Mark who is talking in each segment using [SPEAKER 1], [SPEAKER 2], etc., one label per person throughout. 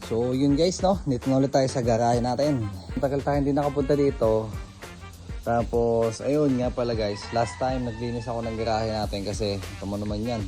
[SPEAKER 1] So yun guys, no, dito na ulit tayo sa garahe natin. Tagal tayo hindi nakapunta dito. Tapos ayun nga pala guys, last time naglinis ako ng garahe natin kasi tama naman yan.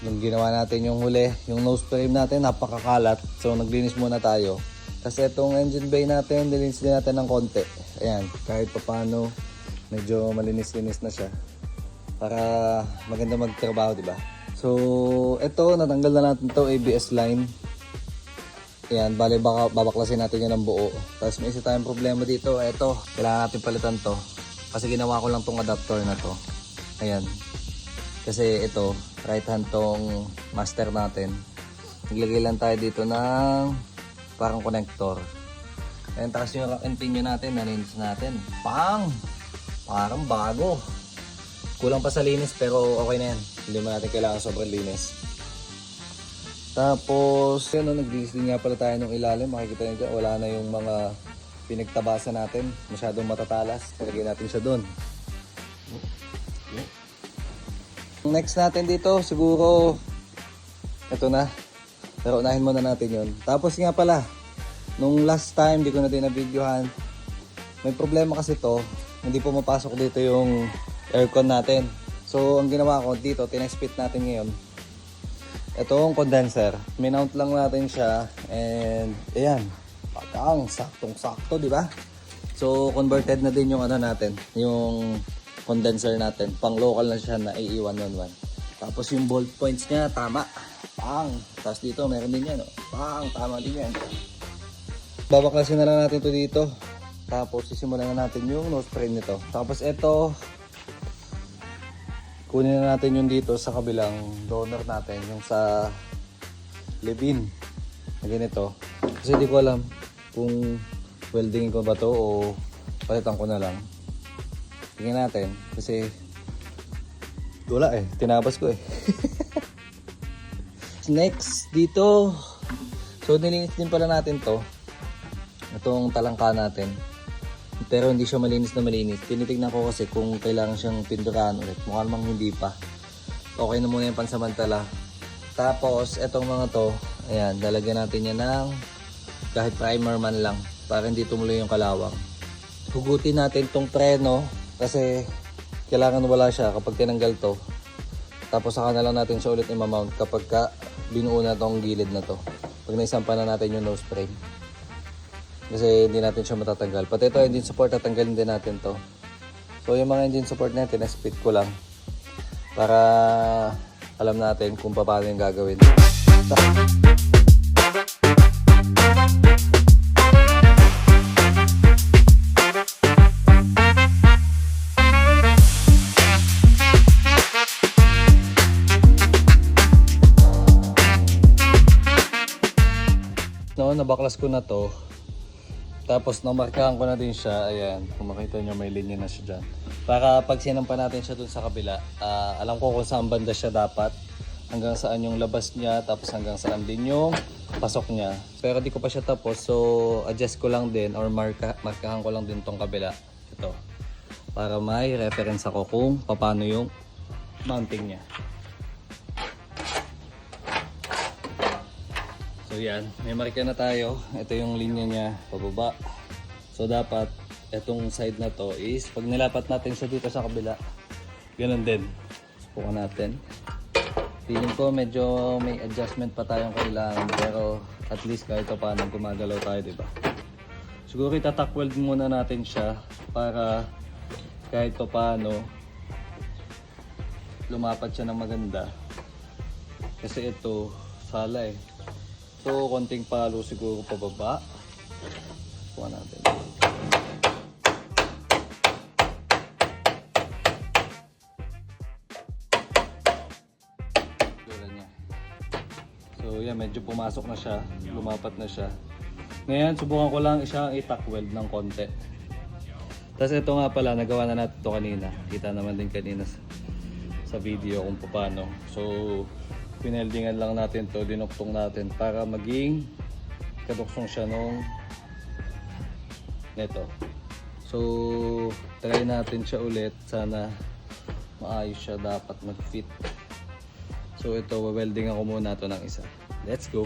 [SPEAKER 1] Nung ginawa natin yung huli, yung nose frame natin napakakalat. So naglinis muna tayo. Kasi itong engine bay natin, nilinis din natin ng konti. Ayan, kahit pa paano medyo malinis-linis na siya. Para maganda magtrabaho, di ba? So ito, natanggal na natin to ABS line. Ayan, bale babaklasin natin yan ng buo. Tapos may isa tayong problema dito. Ito, kailangan natin palitan to. Kasi ginawa ko lang tong adapter na to. Ayan. Kasi ito, right hand tong master natin. Naglagay lang tayo dito ng parang connector. Ayan, tapos yung rack and pinion natin, nalinis natin. Parang bago. Kulang pa sa linis pero okay na yan. Hindi mo natin kailangan sobrang linis. Tapos, yun, no, naglinis din nga pala tayo ng ilalim. Makikita nyo dyan, wala na yung mga pinagtabasan natin. Masyadong matatalas. Nalagay natin siya doon. Next natin dito, siguro, ito na. Pero unahin muna natin yun. Tapos nga pala, nung last time, di ko na din na-videohan. May problema kasi to. Hindi pumapasok dito yung aircon natin. So, ang ginawa ko dito, tinexpit natin ngayon. Itong condenser. Minount lang natin siya. And, ayan. Pagkang saktong-sakto, di ba? So, converted na din yung ano natin. Yung condenser natin. Pang local na siya na AE111. Tapos yung bolt points niya, tama. Tapos dito, meron din yan. Tama din yan. Babaklasin na lang natin to dito. Tapos, sisimulan na natin yung nose frame nito. Tapos, ito, kunin na natin yung dito sa kabilang donor natin, yung sa Levin na ganito. Kasi di ko alam kung weldingin ko ba to o palitan ko na lang. Tingnan natin kasi wala tinabas ko Next dito, so nilinis din pala natin to, itong talangka natin. Pero hindi siya malinis na malinis. Tinitignan ko kasi kung kailangan siyang pinturahan ulit. Mukhang mang hindi pa. Okay na muna yung pansamantala. Tapos, etong mga to, ayan, lalagyan natin yan ng kahit primer man lang para hindi tumuloy yung kalawang. Hugutin natin tong preno kasi kailangan wala siya kapag tinanggal to. Tapos saka na lang natin siya ulit i-mount kapag binuo na tong gilid na to. Pag naisampa na natin yung nose frame. Kasi hindi natin siya matatanggal. Pati ito engine support, tatanggalin din natin to. So yung mga engine support natin, na-split ko lang. Para alam natin kung paano yung gagawin. No, nabaklas ko na to. Tapos namarkahan ko na din siya, ayan, kung makita nyo may linya na siya dyan. Para pag sinampa natin siya dun sa kabila, alam ko kung saan banda siya dapat, hanggang saan yung labas niya, tapos hanggang saan din yung pasok niya. Pero di ko pa siya tapos, so adjust ko lang din or markahan ko lang din tong kabila, ito. Para may reference ako kung paano yung mounting niya. So yan, may marka na tayo. Ito yung linya niya, pababa. So dapat, itong side na to is, pag nilapat natin siya dito sa kabila, ganun din. Subukan natin. Feeling ko medyo may adjustment pa tayong kailangan. Pero at least kahit paano gumagalaw tayo, diba? Siguro itatak weld muna natin siya para kahit paano lumapat siya ng maganda. Kasi ito, sala So, konting palo siguro pababa. Kuha natin. So, yan, medyo pumasok na siya. Lumapat na siya. Ngayon, subukan ko lang siyang i-tack weld ng konti. Tapos ito nga pala, nagawa na natin ito kanina. Kita naman din kanina sa video kung paano. So, pineldingan lang natin to, dinuktong natin para maging kaduksong siya nung neto. So, try natin siya ulit. Sana maayos siya, dapat mag-fit. So ito, weldingan ko muna ito ng isa. Let's go!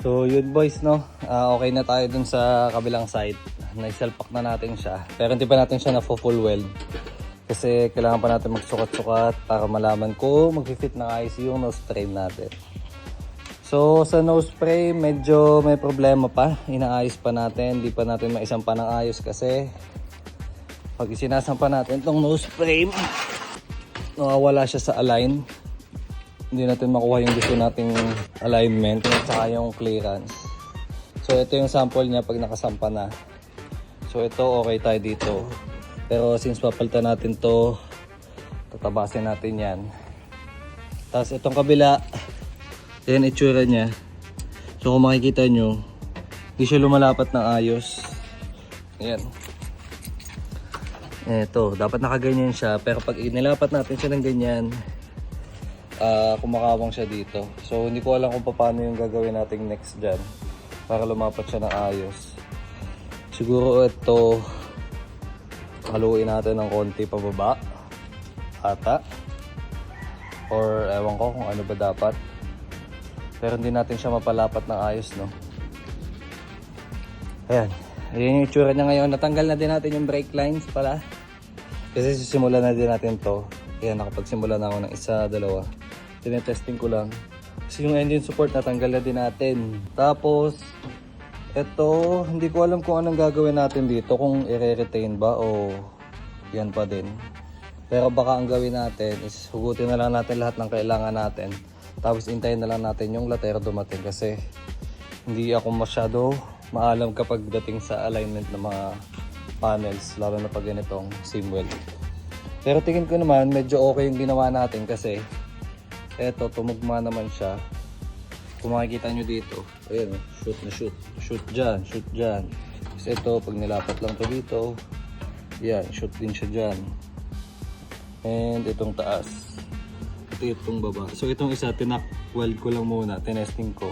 [SPEAKER 1] So yun boys, no, okay na tayo dun sa kabilang side. Naisalpak na natin siya, pero hindi pa natin siya na full weld kasi kailangan pa natin magsukat-sukat para malaman kung mag-fit na ayos yung nose frame natin. So sa nose frame medyo may problema pa, inaayos pa natin, hindi pa natin maisampa ng ayos kasi pag isinasampa natin itong nose frame, nawawala siya sa align. Hindi natin makuha yung gusto nating alignment at saka yung clearance. So ito yung sample niya pag nakasampa na. So ito okay tayo dito. Pero since papalitan natin to, tatabasin natin yan. Tapos itong kabila, yan itsura niya. So kung makikita nyo, hindi siya lumalapat ng ayos. Ayan. Ito, dapat nakaganyan siya. Pero pag inilapat natin siya ng ganyan, kumakawang siya dito. So hindi ko alam kung paano yung gagawin nating next dyan para lumapat siya ng ayos. Siguro ito haluin natin ng konti pababa ata, or ewan ko kung ano ba dapat, pero hindi natin siya mapalapat ng ayos, no? Ayan, ayan yung itsura niya ngayon. Natanggal na din natin yung brake lines pala kasi sisimulan na din natin to. Ayan, nakapagsimula na ako ng isa, dalawa. Tinetesting ko lang. Kasi yung engine support natanggal na din natin. Tapos, ito, hindi ko alam kung anong gagawin natin dito. Kung i-retain ba o yan pa din. Pero baka ang gawin natin is hugutin na lang natin lahat ng kailangan natin. Tapos intayin na lang natin yung latero dumating. Kasi hindi ako masyado maalam kapag dating sa alignment ng mga panels. Lalo na pag ganitong seam weld. Pero tingin ko naman medyo okay yung ginawa natin kasi eto, tumugma naman siya. Kung makikita nyo dito, ayan, shoot na shoot. Shoot dyan, shoot dyan. Kasi ito, pag nilapat lang to dito, yan, shoot din siya dyan. And itong taas. Ito itong baba. So itong isa, tinak-weld ko lang muna, tinesting ko.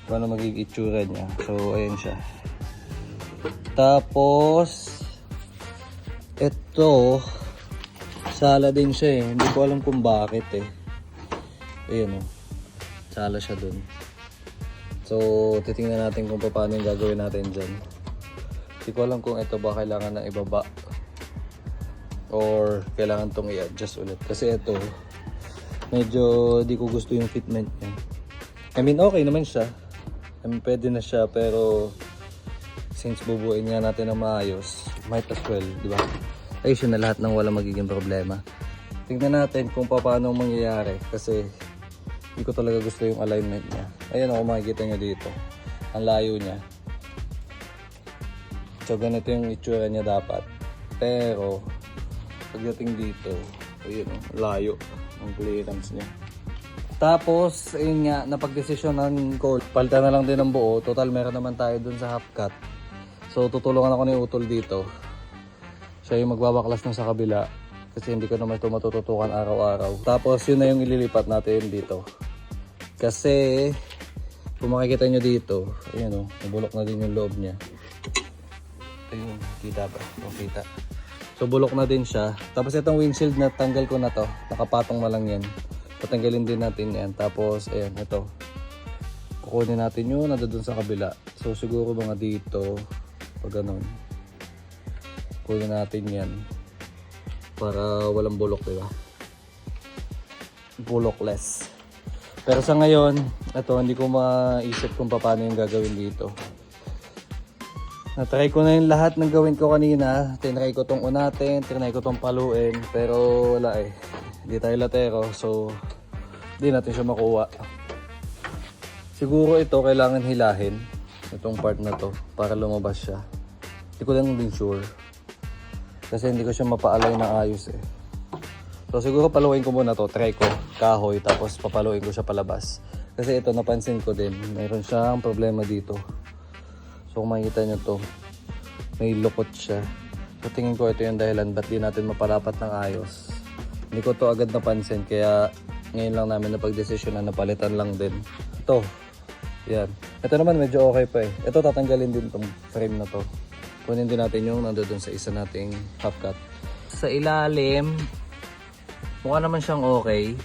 [SPEAKER 1] Paano magiging itsura niya. So ayan siya. Tapos, ito, sala din siya eh. Hindi ko alam kung bakit eh. Ayan o. Sala siya dun. So, titingnan natin kung paano yung gagawin natin dyan. Hindi ko alam kung ito ba kailangan na ibaba or kailangan itong i-adjust ulit. Kasi ito, medyo di ko gusto yung fitment niya. I mean, okay naman siya. I mean, pwede na siya, pero since bubuin nga natin ng maayos, might as well, di ba? Ayos yun na lahat ng walang magiging problema. Tingnan natin kung paano mangyayari kasi hindi ko talaga gusto yung alignment niya. Ayan ako, makikita nyo dito. Ang layo niya. So ganito yung itsura niya dapat. Pero pagdating dito, ayun o, layo ang clearance niya. Tapos, ayun nga, napag-desisyonan ko, palitan na lang din ng buo. Total, meron naman tayo dun sa half cut. So tutulungan ako ni Utol dito. Siya yung magbabaklas ng sa kabila. Kasi hindi ko naman ito matututukan araw-araw. Tapos yun na yung ililipat natin dito. Kasi kung makikita nyo dito, ayan o, nabulok na din yung loob niya. Ayun, kita ba? O kita. So bulok na din siya. Tapos itong windshield na tanggal ko na to, nakapatong na lang yan. Patanggalin din natin yan. Tapos ayan, ito. Kukunin natin yun, nandun sa kabila. So siguro mga dito, pag ganun. Kunin natin yan. Para walang bulok, diba? Bulokless. Pero sa ngayon, ito, hindi ko maisip kung paano yung gagawin dito. Natry ko na yung lahat ng gawin ko kanina. Tinry ko tong unatin, tinry ko tong paluin. Pero wala eh. Hindi tayo latero, so hindi natin siya makuha. Siguro ito kailangan hilahin. Itong part na to, para lumabas siya. Hindi ko lang din sure. Kasi hindi ko siya mapaalay na ayos eh. So siguro paluin ko muna to, try ko, kahoy, tapos papaluin ko siya palabas. Kasi ito napansin ko din, mayroon siyang problema dito. So kung makikita nyo to, may lukot siya. So tingin ko ito yung dahilan ba't di natin mapalapat ng ayos. Hindi ko to agad napansin, kaya ngayon lang namin napag-desisyonan na palitan lang din. Ito, yan. Ito naman medyo okay pa eh. Ito tatanggalin din tong frame na to. Kunin din natin yung nandoon sa isa nating half cut. Sa ilalim, mukha naman siyang okay.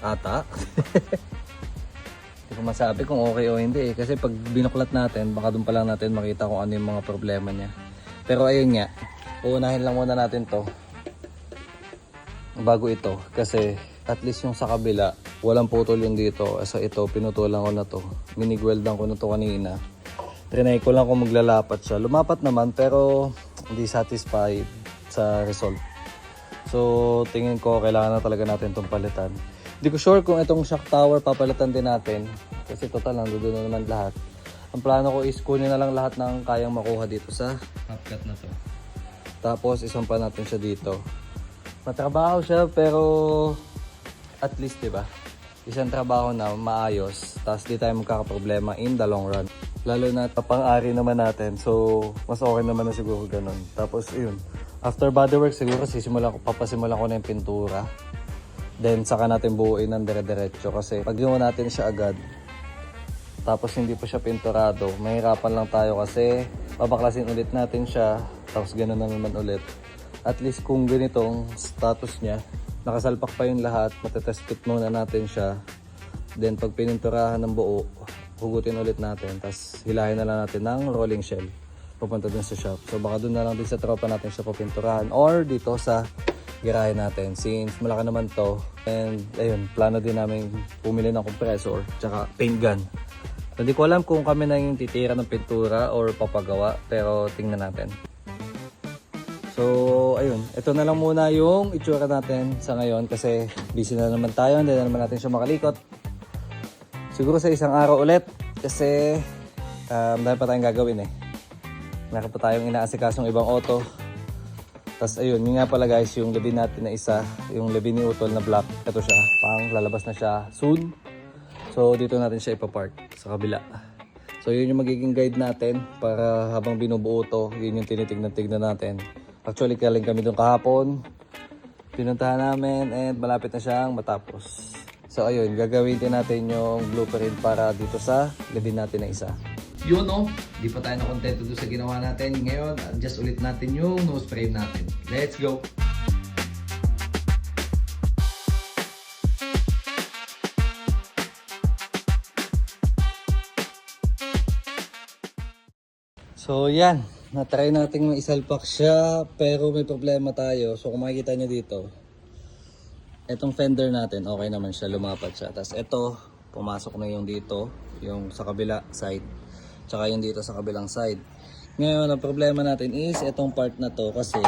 [SPEAKER 1] Ata. Hindi ko masabi kung okay o hindi kasi pag binuklat natin, baka doon pa lang natin makita kung ano yung mga problema niya. Pero ayun nga, uunahin lang muna natin to bago ito kasi at least yung sa kabila, walang putol yung dito. So ito, pinutulan ko na to. Minigweldan ko na to kanina. Trinay ko lang kung maglalapat siya. Lumapat naman pero hindi satisfied sa result. So tingin ko kailangan na talaga natin itong palitan. Hindi ko sure kung itong shock tower papalitan din natin. Kasi total lang, doon na naman lahat. Ang plano ko is kunin na lang lahat ng kayang makuha dito sa half cut na to. Tapos isang pa natin siya dito. Matrabaho siya pero at least diba, isang trabaho na maayos. Tapos di tayo magkakaproblema in the long run. Lalo na pang-ari naman natin. So mas okay naman na siguro ganun. Tapos yun, after bodywork siguro papasimulan ko na yung pintura. Then saka natin buuin ng dire-diretso kasi pag ginawa natin siya agad tapos hindi pa siya pinturado, mahirapan lang tayo kasi babaklasin ulit natin siya tapos ganoon na naman ulit. At least kung ganitong status niya, nakasalpak pa yung lahat, matetest fit muna natin siya. Then pag pininturahan ng buo, hugutin ulit natin tapos hilahin na lang natin ng rolling shell pupunta dun sa shop. So baka dun na lang din sa tropa natin siya papinturahan or dito sa garahe natin since malaki naman to. And ayun, plano din namin pumili ng compressor tsaka paint gun. Hindi ko alam kung kami na yung titira ng pintura or papagawa pero tingnan natin. So ayun, ito na lang muna yung itsura natin sa ngayon kasi busy na naman tayo, hindi na naman natin siya makalikot. Siguro sa isang araw ulit kasi dahil pa tayong gagawin eh. Meron pa tayong inaasikasong ibang auto. Tapos ayun, yun nga pala guys, yung labi natin na isa, yung labi ni Utol na black, ito siya, pang lalabas na siya soon. So dito natin siya ipapark sa kabila. So yun yung magiging guide natin para habang binubuo to, yun yung tinitignan-tignan natin. Actually kaling kami doon kahapon, pinuntahan namin and malapit na siyang matapos. So ayun, gagawin din natin yung blueprint para dito sa labi natin na isa. Yun no, di pa tayo nakontento doon sa ginawa natin. Ngayon, adjust ulit natin yung nose frame natin. Let's go! So yan, natry natin maisalpak siya pero may problema tayo. So kung makikita nyo dito, etong fender natin, okay naman siya, lumapat siya. Tapos ito, pumasok na yung dito, yung sa kabila side. Tsaka yung dito sa kabilang side. Ngayon, ang problema natin is itong part na to kasi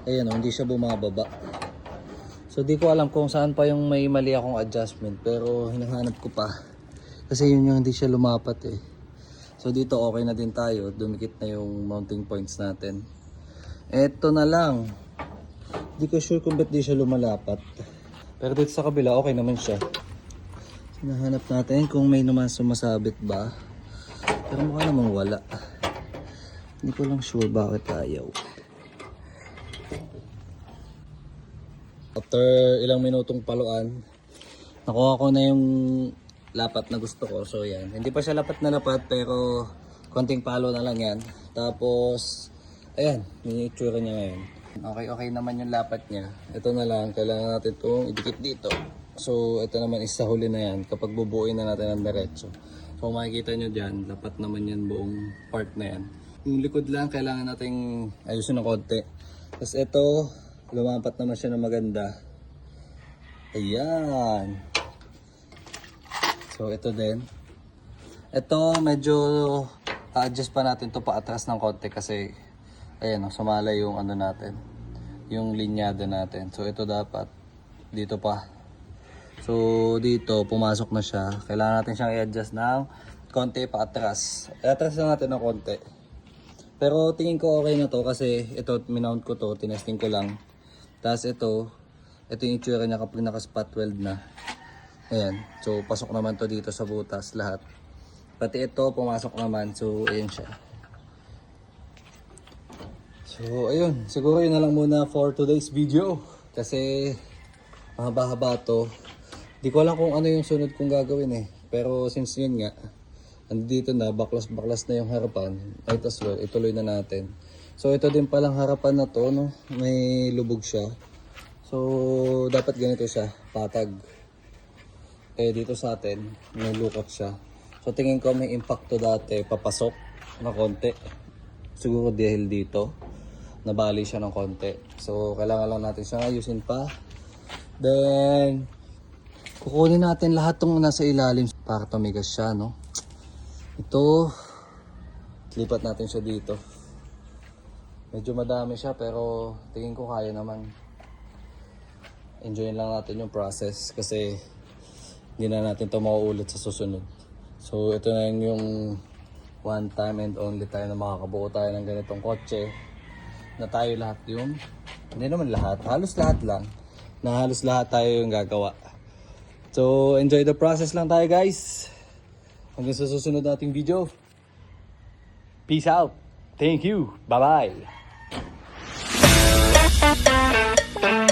[SPEAKER 1] ayan, hindi siya bumababa. So di ko alam kung saan pa yung may mali akong adjustment pero hinahanap ko pa. Kasi yun yung hindi siya lumapat eh. So dito okay na din tayo, dumikit na yung mounting points natin. Eto na lang. Di ko sure kung ba't di siya lumalapat. Pero dito sa kabila okay naman siya. Hinahanap natin kung may naman sumasabit ba. Pero mukha namang wala. Hindi ko lang sure bakit ayaw. After ilang minutong paluan, nakuha ko na yung lapat na gusto ko. So yan, hindi pa siya lapat na lapat pero konting palo na lang yan. Tapos, ayan, yung itsura niya ngayon. Okay naman yung lapat niya. Ito na lang, kailangan natin itong idikit dito. So ito naman is sa huli na yan kapag bubuuin na natin ang diretso. So makikita nyo dyan, dapat naman yan buong part na yan. Yung likod lang, kailangan nating ayusin ng konti. Tapos ito, lumapat naman siya na maganda. Ayan. So ito din. Ito medyo adjust pa natin to paatras ng konti kasi ayan, sumala yung ano natin. Yung linyada natin. So ito dapat dito pa. So dito pumasok na siya. Kailangan natin siyang i-adjust ng konti pa atras. I-atras lang natin ng konti. Pero tingin ko okay na to kasi ito minount ko to, tinesting ko lang. Tapos ito yung itsura niya kapag naka-spot weld na. Ayan. So pasok naman to dito sa butas lahat. Pati ito pumasok naman. So ayan siya. So ayun, siguro yun na lang muna for today's video. Kasi mahaba-haba to. Di ko alam kung ano yung sunod kong gagawin eh. Pero since yun nga, andito na, baklas-baklas na yung harapan, might as well, ituloy na natin. So ito din palang harapan na to, no? May lubog siya. So dapat ganito siya, patag. Eh dito sa atin, may lukot siya. So tingin ko may impact to dati, papasok na konti. Siguro dahil dito, nabali siya ng konti. So kailangan lang natin siyang ayusin pa. Then, kukunin natin lahat ng nasa ilalim para tumigas siya, no? Ito, lipat natin siya dito. Medyo madami siya pero tingin ko kaya naman. Enjoyin lang natin yung process kasi hindi na natin ito mauulit sa susunod. So ito na yung one time and only tayo na makakabuo tayo ng ganitong kotse na tayo lahat yung, hindi naman lahat, halos lahat lang, na halos lahat tayo yung gagawa. So enjoy the process lang tayo guys. Hanggang sa susunod nating video. Peace out. Thank you. Bye bye.